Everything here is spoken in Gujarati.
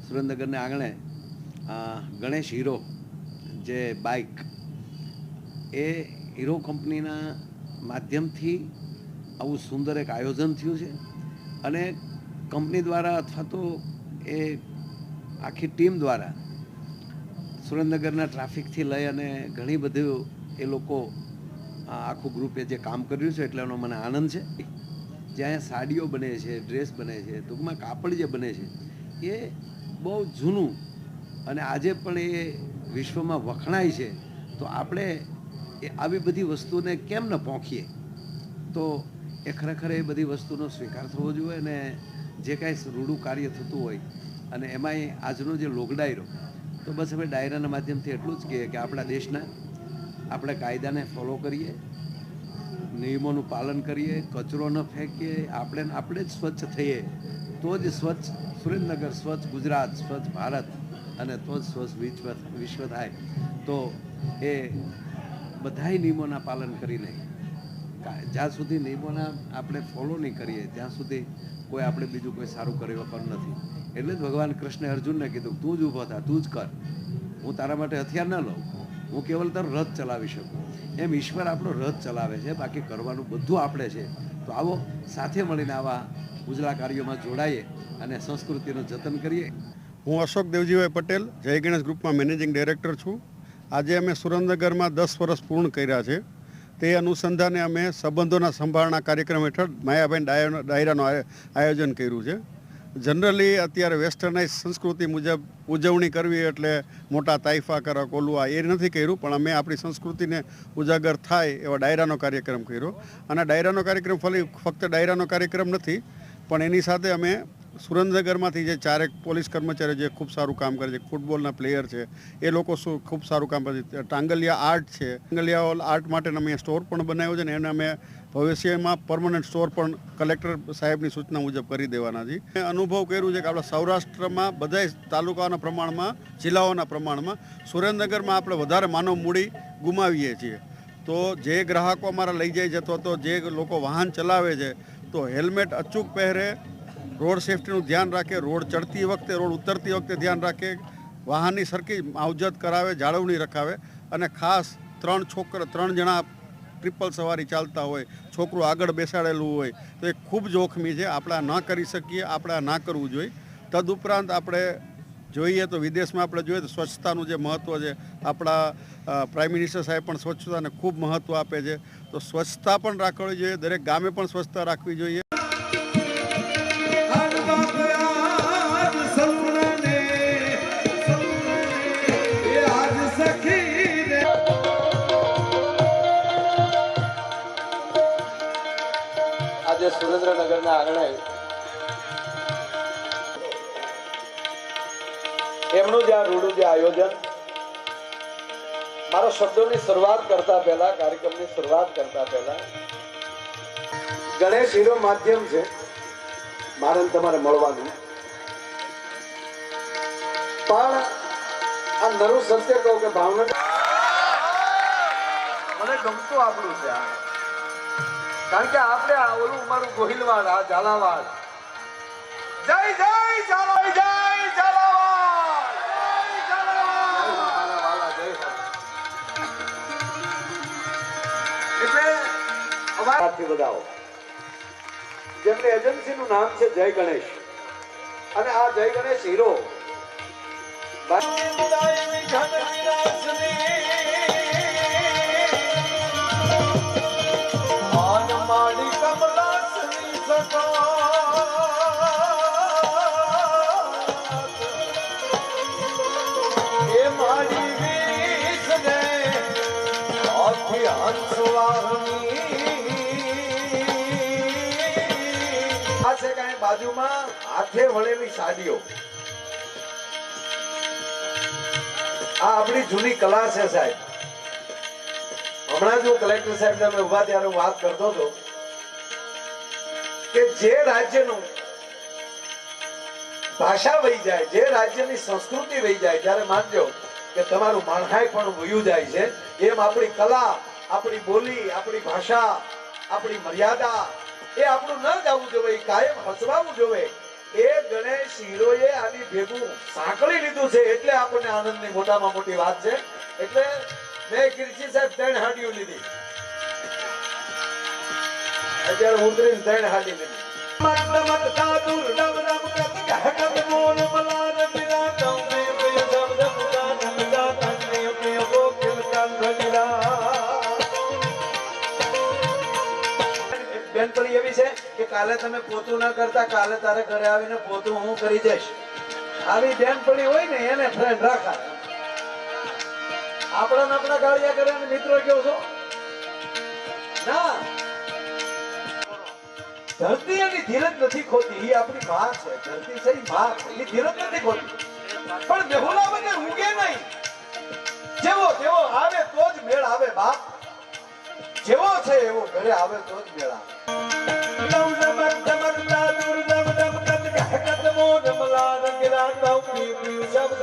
સુરેન્દ્રનગરને આંગણે ગણેશ હીરો જે બાઇક એ હીરો કંપનીના માધ્યમથી આવું સુંદર એક આયોજન થયું છે અને કંપની દ્વારા અથવા તો એ આખી ટીમ દ્વારા સુરેન્દ્રનગરના ટ્રાફિકથી લઈ અને ઘણી બધું એ લોકો આખું ગ્રુપે જે કામ કર્યું છે એટલે એનો મને આનંદ છે. જ્યાં સાડીઓ બને છે, ડ્રેસ બને છે, ટૂંકમાં કાપડ જે બને છે એ બહુ જૂનું અને આજે પણ એ વિશ્વમાં વખણાય છે. તો આપણે એ આવી બધી વસ્તુને કેમ ન પોંખીએ? તો એ ખરેખર એ બધી વસ્તુનો સ્વીકાર થવો જોઈએ. અને જે કાંઈ રૂડું કાર્ય થતું હોય અને એમાંય આજનો જે લોક ડાયરો, તો બસ હવે ડાયરાના માધ્યમથી એટલું જ કહીએ કે આપણા દેશના આપણે કાયદાને ફોલો કરીએ, નિયમોનું પાલન કરીએ, કચરો ન ફેંકીએ, આપણે જ સ્વચ્છ થઈએ તો જ સ્વચ્છ સુરેન્દ્રનગર, સ્વચ્છ ગુજરાત, સ્વચ્છ ભારત અને તો જ સ્વચ્છ વિશ્વ થાય. તો એ બધાય નિયમોના પાલન કરીને જ્યાં સુધી નિયમોના આપણે ફોલો નહીં કરીએ ત્યાં સુધી કોઈ આપણે બીજું કોઈ સારું કર્યું પણ નથી. એટલે જ ભગવાન કૃષ્ણે અર્જુનને કીધું, તું જ ઊભો થા, તું જ કર, હું તારા માટે હથિયાર ન લઉં, હું કેવલ તારો રથ ચલાવી શકું. એમ ઈશ્વર આપણો રથ ચલાવે છે, બાકી કરવાનું બધું આપણે છે. તો આવો સાથે મળીને આવા ઉજળા કાર્યોમાં જોડાઈએ અને સંસ્કૃતિનું જતન કરીએ. હું અશોક દેવજીભાઈ પટેલ, જય ગણેશ ગ્રુપમાં મેનેજિંગ ડાયરેક્ટર છું. આજે અમે સુરેન્દ્રનગરમાં 10 વર્ષ પૂર્ણ કર્યા છે. તે અનુસંધાને અમે સંબંધોના સંભાળના કાર્યક્રમ હેઠળ માયાભાઈ ડાયરાનું આયોજન કર્યું છે. જનરલી અત્યારે વેસ્ટર્નાઇઝ સંસ્કૃતિ મુજબ ઉજવણી કરવી એટલે મોટા તાઇફા કરવા કોલવા એ નથી કર્યું, પણ અમે આપણી સંસ્કૃતિને ઉજાગર થાય એવા ડાયરાનો કાર્યક્રમ કર્યો. અને ડાયરાનો કાર્યક્રમ ફક્ત ડાયરાનો કાર્યક્રમ નથી, પણ એની સાથે અમે સુરેન્દ્રનગરમાંથી જે 4 પોલીસ કર્મચારીઓ જે ખૂબ સારું કામ કરે છે, ફૂટબોલના પ્લેયર છે, એ લોકો ખૂબ સારું કામ કરે છે. ટાંગલિયા આર્ટ છે, ટાંગલિયા આર્ટ માટેનો અમે સ્ટોર પણ બનાવ્યો છે ને એને અમે ભવિષ્યમાં પરમનન્ટ સ્ટોર પણ કલેક્ટર સાહેબની સૂચના મુજબ કરી દેવાના છે. અનુભવ કર્યું છે કે આપણા સૌરાષ્ટ્રમાં બધા તાલુકાઓના પ્રમાણમાં, જિલ્લાઓના પ્રમાણમાં સુરેન્દ્રનગરમાં આપણે વધારે માનવ મૂડી ગુમાવીએ છીએ. તો જે ગ્રાહકો અમારા લઈ જાય છે અથવા તો જે લોકો વાહન ચલાવે છે તો હેલ્મેટ અચૂક પહેરે, રોડ સેફ્ટીનું ધ્યાન રાખે, રોડ ચડતી વખતે, રોડ ઉતરતી વખતે ધ્યાન રાખે, વાહનની સરખી માવજત કરાવે, જાળવણી રખાવે. અને ખાસ 3 જણા ટ્રિપલ સવારી ચાલતા હોય, છોકરું આગળ બેસાડેલું હોય તો એ ખૂબ જોખમી છે. આપણે આ ન કરી શકીએ, આપણે આ ના કરવું જોઈએ. તદુપરાંત આપણે જોઈએ તો વિદેશમાં આપણે જોઈએ તો સ્વચ્છતાનું જે મહત્ત્વ છે, આપણા પ્રાઇમ મિનિસ્ટર સાહેબ પણ સ્વચ્છતાને ખૂબ મહત્ત્વ આપે છે. તો સ્વચ્છતા પણ રાખવી જોઈએ, દરેક ગામે પણ સ્વચ્છતા રાખવી જોઈએ. આજે સુરેન્દ્રનગરના આંગણે એમનું જે આ રૂડું જે આયોજન, મારા શબ્દોની શરૂઆત કરતા પહેલા, કાર્યક્રમની શરૂઆત કરતા પહેલા, ગણેશ હીરો માધ્યમ છે મારે તમારે મળવાનું. પણ આ નરું સત્ય કહું કે ભાવનગર મને ગમતું આપણું છે. કારણ કે આપણે આ ઓલું મારું ગોહિલવાડ, આ ઝાલાવાડ, જય જય ઝાલા, જય ઝાલાવાડ, જય ઝાલાવાડ, એટલે અવાજથી બધાઓ જેમની એજન્સીનું નામ છે જય ગણેશ, અને આ જય ગણેશ હીરો બાજુમાં હાથે વળેલી સાડીઓ, આ આપણી જૂની કલા છે સાહેબ. હમણાં જ હું કલેક્ટર સાહેબ ને ઉભા ત્યારે વાત કરતો હતો કે જે રાજ્યનું ભાષા વહી જાય, જે રાજ્યની સંસ્કૃતિ વહી જાય, ત્યારે માનજો કે તમારું માણહાઈ પણ વયું જાય છે. એમ આપણી કલા, આપણી બોલી, આપણી ભાષા, આપણી મર્યાદા એ આપણું ન જવું જોઈએ, કાયમ હસવાવું જોઈએ. એ ગણેશ હીરોએ આની ભેગું સાંકળી લીધું છે એટલે આપણને આનંદની મોટામાં મોટી વાત છે. એટલે મેં કીર્તિ સાહેબ 3 હાડીઓ લીધી, અત્યારે ઉતરીને 3 હાડી લીધી. બેનપણી એવી છે કે કાલે તમે પોતું ના કરતા, કાલે તારે ઘરે આવીને પોતું હું કરી જઈશ. આવી બેનપણી હોય ને એને ફ્રેન્ડ રાખા. આપણા ગાળિયા કરે અને મિત્રો કેવો છો ના. ધરતી એની ધીરજ નથી ખોતી, એ આપણી માં છે. ધરતી છે, માં છે, એ ધીરજ નથી ખોતી. પણ બેહુલા વગર ઉગે નહીં. જેવો જેવો આવે તો જ મેળ આવે બાપ. જેવો છે એવો ઘરે આવે તો જ મેળ આવે. શબ્દ